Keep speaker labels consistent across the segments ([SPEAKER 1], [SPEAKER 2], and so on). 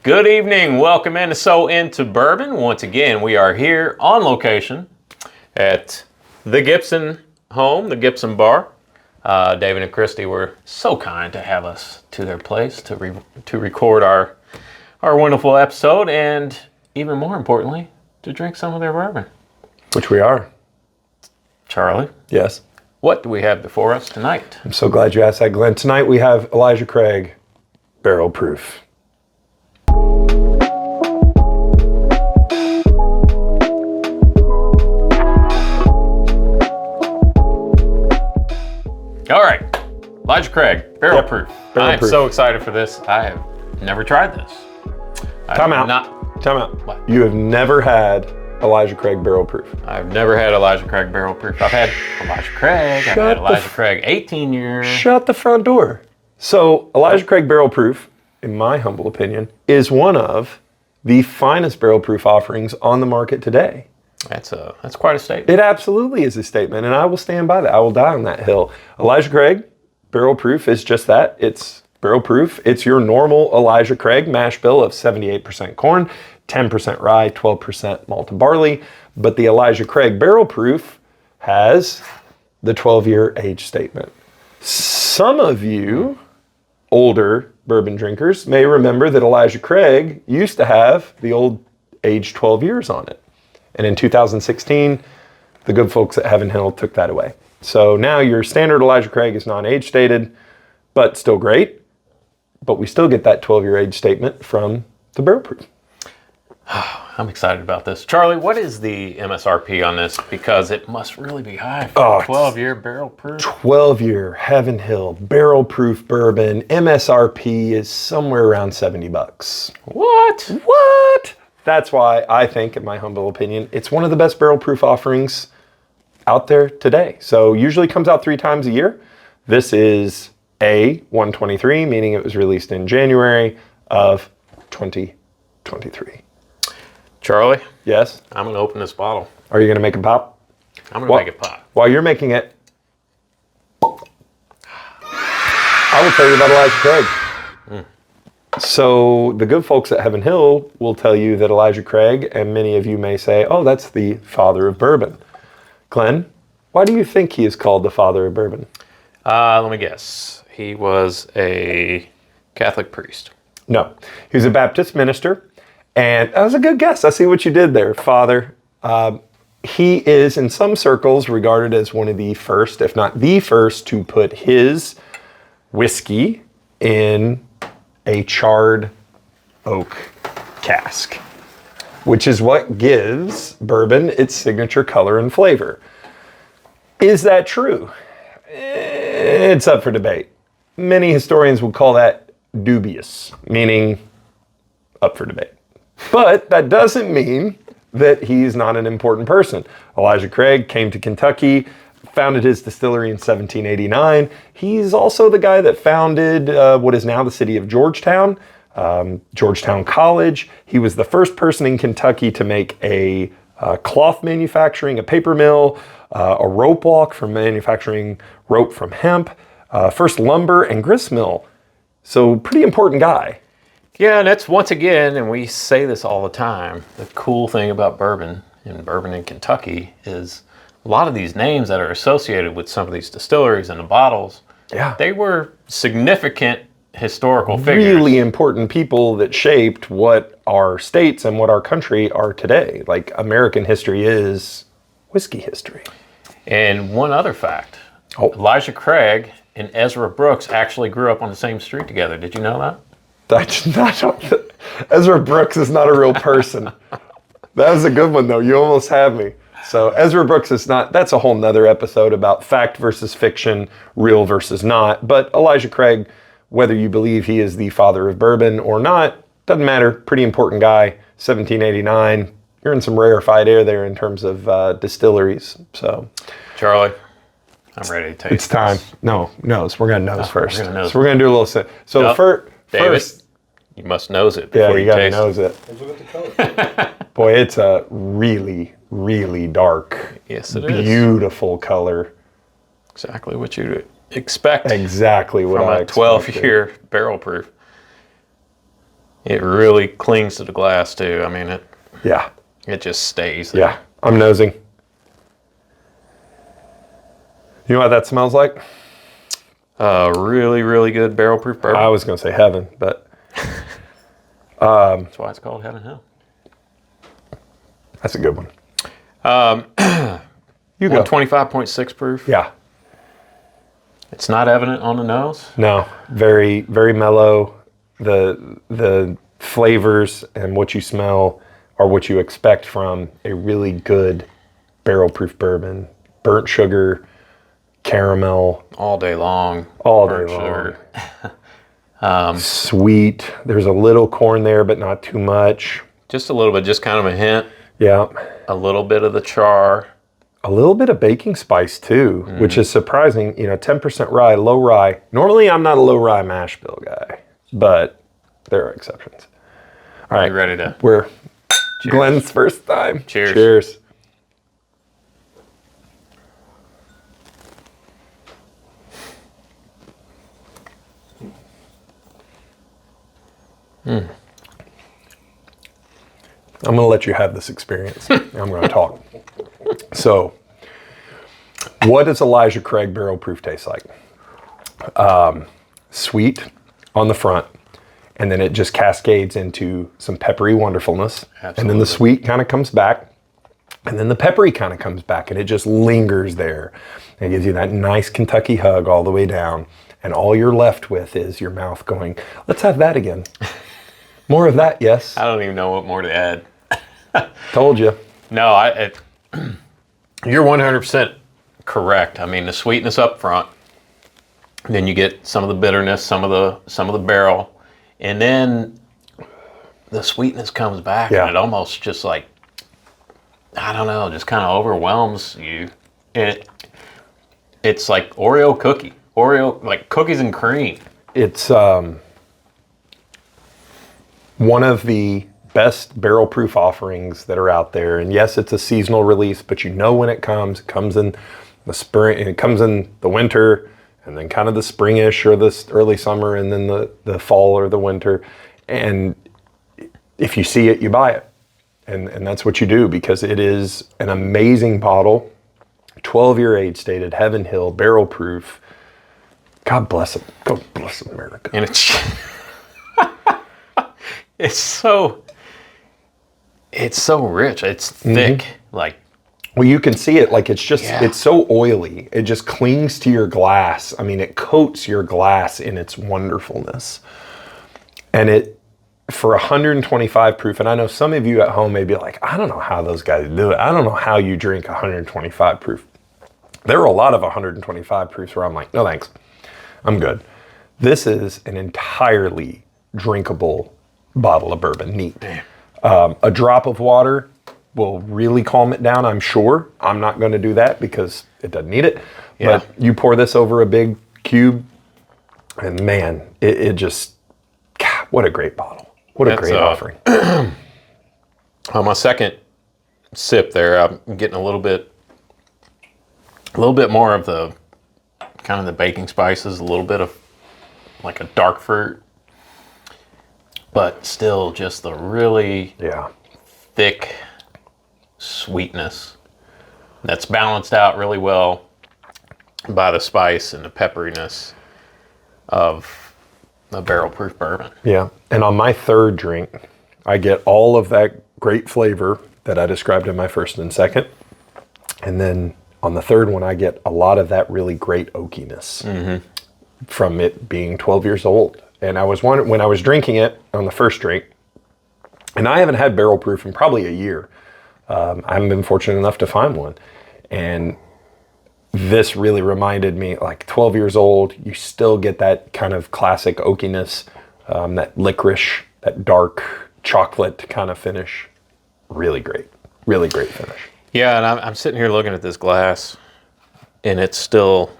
[SPEAKER 1] Good evening. Welcome in to So Into Bourbon. Once again, we are here on location at the Gibson home, the Gibson bar. David and Christy were so kind to have us to their place to record our wonderful episode, and even more importantly, to drink some of their bourbon.
[SPEAKER 2] Which we are.
[SPEAKER 1] Charlie?
[SPEAKER 2] Yes.
[SPEAKER 1] What do we have before us tonight?
[SPEAKER 2] I'm so glad you asked that, Glenn. Tonight we have Elijah Craig, Barrel Proof.
[SPEAKER 1] All right, Elijah Craig, Barrel Proof.
[SPEAKER 2] Barrel
[SPEAKER 1] I'm
[SPEAKER 2] Proof.
[SPEAKER 1] so excited for this. I have never tried this.
[SPEAKER 2] Time out.
[SPEAKER 1] What?
[SPEAKER 2] You have never had Elijah Craig Barrel Proof.
[SPEAKER 1] I've never had Elijah Craig Barrel Proof. I've had Elijah Craig. I've had Elijah Craig 18 years.
[SPEAKER 2] Shut the front door. So Elijah Craig Barrel Proof, in my humble opinion, is one of the finest barrel proof offerings on the market today.
[SPEAKER 1] That's quite a statement.
[SPEAKER 2] It absolutely is a statement, and I will stand by that. I will die on that hill. Elijah Craig Barrel Proof is just that. It's barrel proof. It's your normal Elijah Craig mash bill of 78% corn, 10% rye, 12% malted barley. But the Elijah Craig Barrel Proof has the 12-year age statement. Some of you older bourbon drinkers may remember that Elijah Craig used to have the old age 12 years on it. And in 2016, the good folks at Heavenhill took that away. So now your standard Elijah Craig is non-age stated, but still great. But we still get that 12-year age statement from the barrel proof.
[SPEAKER 1] I'm excited about this. Charlie, what is the MSRP on this? Because it must really be high for 12-year barrel proof.
[SPEAKER 2] 12-year Heavenhill barrel proof bourbon. MSRP is somewhere around $70. What? That's why I think, in my humble opinion, it's one of the best barrel proof offerings out there today. So usually comes out 3 times a year. This is A123, meaning it was released in January of 2023.
[SPEAKER 1] Charlie?
[SPEAKER 2] Yes?
[SPEAKER 1] I'm going to open this bottle.
[SPEAKER 2] Are you going to make it pop?
[SPEAKER 1] I'm going to make it pop.
[SPEAKER 2] While you're making it, I will tell you about Elijah Craig. So the good folks at Heavenhill will tell you that Elijah Craig, and many of you may say, oh, that's the father of bourbon. Glenn, why do you think he is called the father of bourbon?
[SPEAKER 1] Let me guess. He was a Catholic priest.
[SPEAKER 2] No, he was a Baptist minister, and that was a good guess. I see what you did there, Father. He is, in some circles, regarded as one of the first, if not the first, to put his whiskey in a charred oak cask, which is what gives bourbon its signature color and flavor. Is that true? It's up for debate. Many historians would call that dubious, meaning up for debate. But that doesn't mean that he's not an important person. Elijah Craig came to Kentucky, founded his distillery in 1789. He's also the guy that founded what is now the city of Georgetown, Georgetown College. He was the first person in Kentucky to make a cloth manufacturing, a paper mill, a rope walk for manufacturing rope from hemp, first lumber and grist mill. So pretty important guy.
[SPEAKER 1] Yeah, and that's once again, and we say this all the time, the cool thing about bourbon in Kentucky is a lot of these names that are associated with some of these distilleries and the bottles, they were significant historical figures.
[SPEAKER 2] Really important people that shaped what our states and what our country are today. Like, American history is whiskey history.
[SPEAKER 1] And one other fact, Elijah Craig and Ezra Brooks actually grew up on the same street together. Did you know that?
[SPEAKER 2] That's not, Ezra Brooks is not a real person. That was a good one, though. You almost had me. So Ezra Brooks is not, that's a whole nother episode about fact versus fiction, real versus not. But Elijah Craig, whether you believe he is the father of bourbon or not, doesn't matter. Pretty important guy. 1789. You're in some rarefied air there in terms of distilleries. So,
[SPEAKER 1] Charlie, I'm ready to taste.
[SPEAKER 2] It's time. No, nose. We're gonna nose first.
[SPEAKER 1] We're gonna nose.
[SPEAKER 2] So we're gonna do a little sip. So
[SPEAKER 1] David,
[SPEAKER 2] first,
[SPEAKER 1] you must nose it before
[SPEAKER 2] you gotta
[SPEAKER 1] taste
[SPEAKER 2] nose it. Boy, it's a really, really dark,
[SPEAKER 1] yes, it
[SPEAKER 2] beautiful color.
[SPEAKER 1] Exactly what you'd expect.
[SPEAKER 2] Exactly what
[SPEAKER 1] from
[SPEAKER 2] I
[SPEAKER 1] a 12-year barrel proof. It really clings to the glass too. I mean,
[SPEAKER 2] Yeah.
[SPEAKER 1] it just stays there.
[SPEAKER 2] Yeah. I'm nosing. You know what that smells like?
[SPEAKER 1] Really, really good barrel proof bourbon.
[SPEAKER 2] I was going to say heaven, but
[SPEAKER 1] That's why it's called Heaven Hill.
[SPEAKER 2] that's a good one. You go.
[SPEAKER 1] 125.6 proof.
[SPEAKER 2] Yeah.
[SPEAKER 1] It's not evident on the nose.
[SPEAKER 2] No, very, very mellow. The flavors and what you smell are what you expect from a really good barrel proof bourbon. Burnt sugar, caramel,
[SPEAKER 1] All day long.
[SPEAKER 2] all day
[SPEAKER 1] Burnt
[SPEAKER 2] long.
[SPEAKER 1] sugar.
[SPEAKER 2] Sweet. There's a little corn there, but not too much.
[SPEAKER 1] Just a little bit, just kind of a hint.
[SPEAKER 2] Yeah.
[SPEAKER 1] A little bit of the char.
[SPEAKER 2] A little bit of baking spice too, which is surprising. 10% rye, low rye. Normally I'm not a low rye mash bill guy, but there are exceptions. All right.
[SPEAKER 1] You ready to?
[SPEAKER 2] We're Glenn's first time.
[SPEAKER 1] Cheers.
[SPEAKER 2] Cheers. I'm going to let you have this experience. I'm going to talk. So, what does Elijah Craig Barrel Proof taste like? Sweet on the front, and then it just cascades into some peppery wonderfulness.
[SPEAKER 1] Absolutely.
[SPEAKER 2] And then the sweet kind of comes back, and then the peppery kind of comes back, and it just lingers there. And it gives you that nice Kentucky hug all the way down, and all you're left with is your mouth going, let's have that again. More of that, yes.
[SPEAKER 1] I don't even know what more to add.
[SPEAKER 2] Told you.
[SPEAKER 1] No, you're 100% correct. I mean, the sweetness up front, then you get some of the bitterness, some of the barrel, and then the sweetness comes back,
[SPEAKER 2] Yeah.
[SPEAKER 1] and it almost just like, I don't know, just kind of overwhelms you. And it's like Oreo, like cookies and cream.
[SPEAKER 2] It's one of the best barrel proof offerings that are out there. And yes, it's a seasonal release, but you know when it comes in the spring, and it comes in the winter, and then kind of the springish or the early summer, and then the fall or the winter. And if you see it, you buy it. And that's what you do, because it is an amazing bottle, 12-year age stated, Heaven Hill, barrel proof. God bless it. God bless America.
[SPEAKER 1] And it's so rich. It's thick. Like,
[SPEAKER 2] well, you can see it, like it's
[SPEAKER 1] Yeah.
[SPEAKER 2] so oily. It just clings to your glass. I mean, it coats your glass in its wonderfulness. And it, for 125 proof, and I know some of you at home may be like, I don't know how those guys do it. I don't know how you drink 125 proof. There are a lot of 125 proofs where I'm like, no thanks, I'm good. This is an entirely drinkable bottle of bourbon, neat. A drop of water will really calm it down, I'm sure. I'm not going to do that because it doesn't need it.
[SPEAKER 1] Yeah.
[SPEAKER 2] But you pour this over a big cube, and man, it just, God, what a great bottle. What a great offering.
[SPEAKER 1] On my second sip there, I'm getting a little bit more of the kind of the baking spices, a little bit of like a dark fruit, but still just the really
[SPEAKER 2] Yeah.
[SPEAKER 1] thick sweetness that's balanced out really well by the spice and the pepperiness of a barrel proof bourbon.
[SPEAKER 2] Yeah. And on my third drink, I get all of that great flavor that I described in my first and second. And then on the third one, I get a lot of that really great oakiness from it being 12 years old. And I was wondering, when I was drinking it on the first drink, and I haven't had barrel proof in probably a year. I haven't been fortunate enough to find one. And this really reminded me, like 12 years old, you still get that kind of classic oakiness, that licorice, that dark chocolate kind of finish. Really great finish.
[SPEAKER 1] Yeah, and I'm sitting here looking at this glass, and it's still,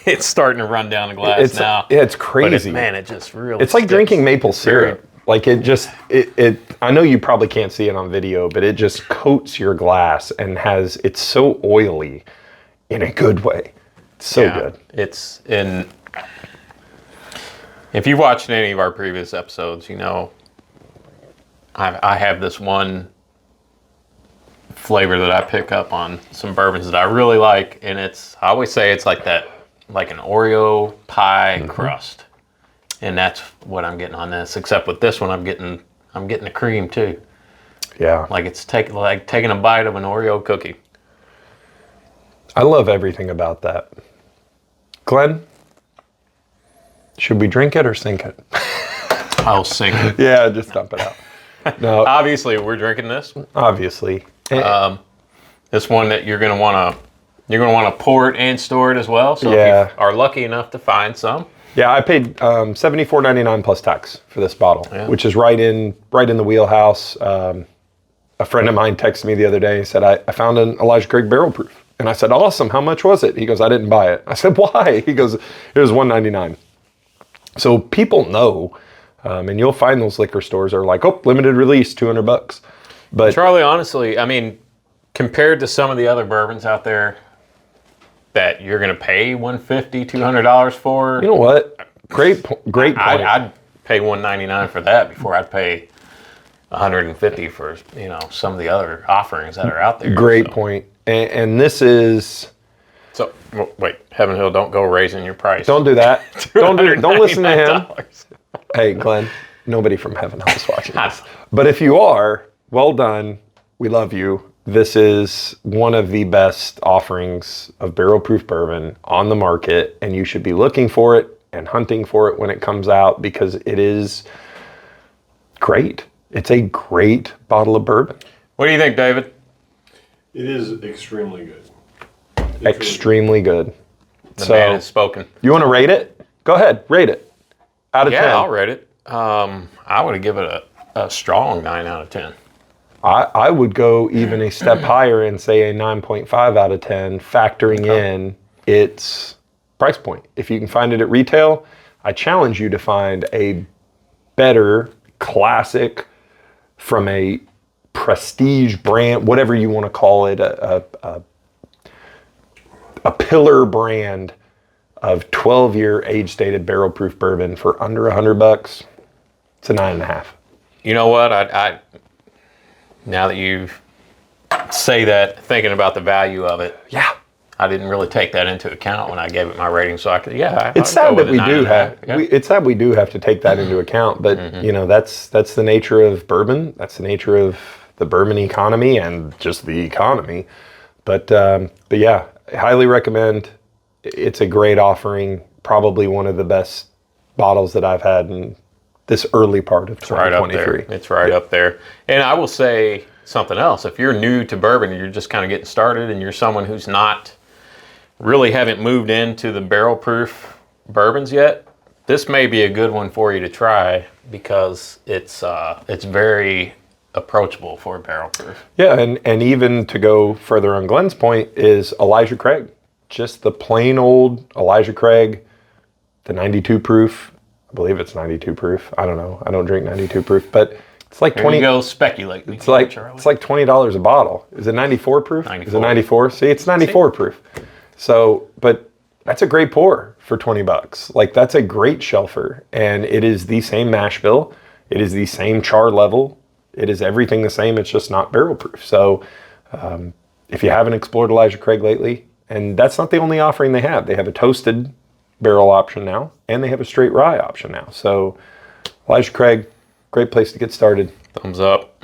[SPEAKER 1] it's starting to run down the glass now.
[SPEAKER 2] It's crazy.
[SPEAKER 1] But it just really
[SPEAKER 2] It's like
[SPEAKER 1] sticks.
[SPEAKER 2] drinking maple syrup. Like it I know you probably can't see it on video, but it just coats your glass and it's so oily in a good way. It's so good.
[SPEAKER 1] It's in, if you've watched any of our previous episodes, you know I have this one flavor that I pick up on some bourbons that I really like, and I always say it's like that, like an Oreo pie crust, and that's what I'm getting on this. Except with this one, I'm getting the cream too.
[SPEAKER 2] Yeah.
[SPEAKER 1] Like it's taking a bite of an Oreo cookie.
[SPEAKER 2] I love everything about that. Glenn, should we drink it or sink it?
[SPEAKER 1] I'll sink it.
[SPEAKER 2] Yeah, just dump it out. No,
[SPEAKER 1] Obviously, we're drinking this.
[SPEAKER 2] obviously.
[SPEAKER 1] This one that you're gonna want to pour it and store it as well. So
[SPEAKER 2] Yeah.
[SPEAKER 1] if you are lucky enough to find some,
[SPEAKER 2] Yeah, I paid $74.99 plus tax for this bottle,
[SPEAKER 1] Yeah.
[SPEAKER 2] which is right in the wheelhouse. A friend of mine texted me the other day and said, I found an Elijah Craig barrel proof. And I said, awesome, how much was it? He goes, I didn't buy it. I said, why? He goes, it was $1.99. So people know, and you'll find those liquor stores are like, oh, limited release, $200. But
[SPEAKER 1] Charlie, honestly, I mean, compared to some of the other bourbons out there that you're gonna pay $150, $200 for,
[SPEAKER 2] you know what? Great point.
[SPEAKER 1] I'd pay $199 for that before I'd pay $150 for some of the other offerings that are out there.
[SPEAKER 2] Great point. And this is...
[SPEAKER 1] So wait, Heaven Hill, don't go raising your price.
[SPEAKER 2] Don't do that. Don't listen to him.
[SPEAKER 1] $299.
[SPEAKER 2] Hey, Glenn, nobody from Heaven Hill is watching this. But if you are, well done. We love you. This is one of the best offerings of barrel-proof bourbon on the market, and you should be looking for it and hunting for it when it comes out because it is great. It's a great bottle of bourbon.
[SPEAKER 1] What do you think, David?
[SPEAKER 3] It is extremely good.
[SPEAKER 2] Extremely good.
[SPEAKER 1] The man has spoken.
[SPEAKER 2] You want to rate it? Go ahead, rate it. Out of 10.
[SPEAKER 1] Yeah, I'll rate it. I would give it a strong 9 out of 10.
[SPEAKER 2] I would go even a step higher and say a 9.5 out of 10, factoring in its price point. If you can find it at retail, I challenge you to find a better classic from a prestige brand, whatever you want to call it, a pillar brand of 12-year age-stated barrel-proof bourbon for under $100. It's a 9.5.
[SPEAKER 1] You know what? I now that you say that, thinking about the value of it,
[SPEAKER 2] Yeah.
[SPEAKER 1] I didn't really take that into account when I gave it my rating. So I could,
[SPEAKER 2] It's sad that we do have.
[SPEAKER 1] Yeah.
[SPEAKER 2] It's sad we do have to take that into account, but that's the nature of bourbon. That's the nature of the bourbon economy and just the economy. But yeah, I highly recommend. It's a great offering. Probably one of the best bottles that I've had in this early part of 2023.
[SPEAKER 1] It's right up there. And I will say something else. If you're new to bourbon and you're just kind of getting started and you're someone who's haven't moved into the barrel proof bourbons yet, this may be a good one for you to try because it's very approachable for a barrel proof.
[SPEAKER 2] Yeah, and even to go further on Glenn's point is Elijah Craig. Just the plain old Elijah Craig, the 92 proof. I believe it's 92 proof. I don't know. I don't drink 92 proof, but it's like 20.
[SPEAKER 1] You go speculate.
[SPEAKER 2] It's like $20 a bottle. Is it 94 proof?
[SPEAKER 1] 94.
[SPEAKER 2] Is it 94? See, it's 94 proof. So, but that's a great pour for $20. Like that's a great shelfer, and it is the same mash bill. It is the same char level. It is everything the same. It's just not barrel proof. So, if you haven't explored Elijah Craig lately, and that's not the only offering they have. They have a toasted barrel option now, and they have a straight rye option now. So, Elijah Craig, great place to get started.
[SPEAKER 1] Thumbs up.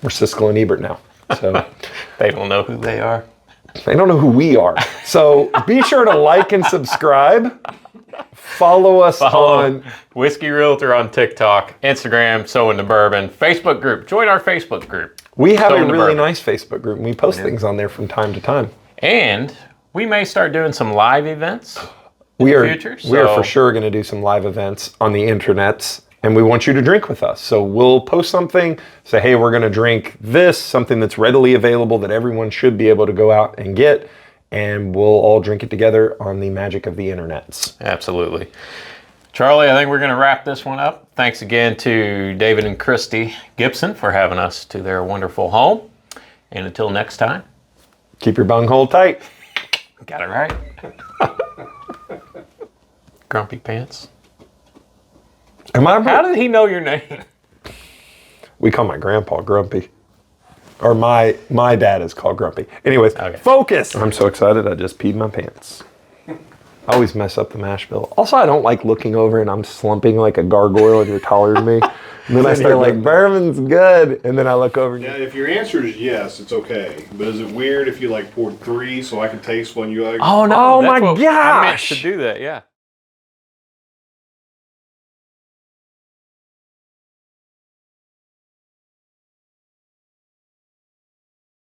[SPEAKER 2] We're Siskel and Ebert now. So
[SPEAKER 1] They don't know who they are.
[SPEAKER 2] they don't know who we are. So be sure to like and subscribe. Follow us on
[SPEAKER 1] Whiskey Realtor on TikTok, Instagram, So Into Bourbon, Facebook group. Join our Facebook group.
[SPEAKER 2] We have
[SPEAKER 1] So
[SPEAKER 2] a
[SPEAKER 1] Into
[SPEAKER 2] really
[SPEAKER 1] Bourbon.
[SPEAKER 2] nice Facebook group, and we post things on there from time to time.
[SPEAKER 1] And we may start doing some live events.
[SPEAKER 2] We are
[SPEAKER 1] future,
[SPEAKER 2] for
[SPEAKER 1] so-
[SPEAKER 2] sure going to do some live events on the internets, and we want you to drink with us. So we'll post something, say, hey, we're going to drink this, something that's readily available that everyone should be able to go out and get, and we'll all drink it together on the magic of the internets.
[SPEAKER 1] Absolutely. Charlie, I think we're going to wrap this one up. Thanks again to David and Christy Gibson for having us to their wonderful home. And until next time,
[SPEAKER 2] Keep your bunghole tight.
[SPEAKER 1] got it right. Grumpy Pants.
[SPEAKER 2] Am I
[SPEAKER 1] How did he know your name?
[SPEAKER 2] We call my grandpa Grumpy. Or my dad is called Grumpy. Anyways, focus! I'm so excited I just peed my pants. I always mess up the mash bill. Also, I don't like looking over and I'm slumping like a gargoyle and you're taller than me. And then I start like, bourbon's good. And then I look over and
[SPEAKER 3] Now, if your answer is yes, it's okay. But is it weird if you like poured 3 so I can taste one you like?
[SPEAKER 1] Oh no!
[SPEAKER 2] Oh
[SPEAKER 1] that's
[SPEAKER 2] my
[SPEAKER 1] what I meant
[SPEAKER 2] gosh!
[SPEAKER 1] to do that, yeah.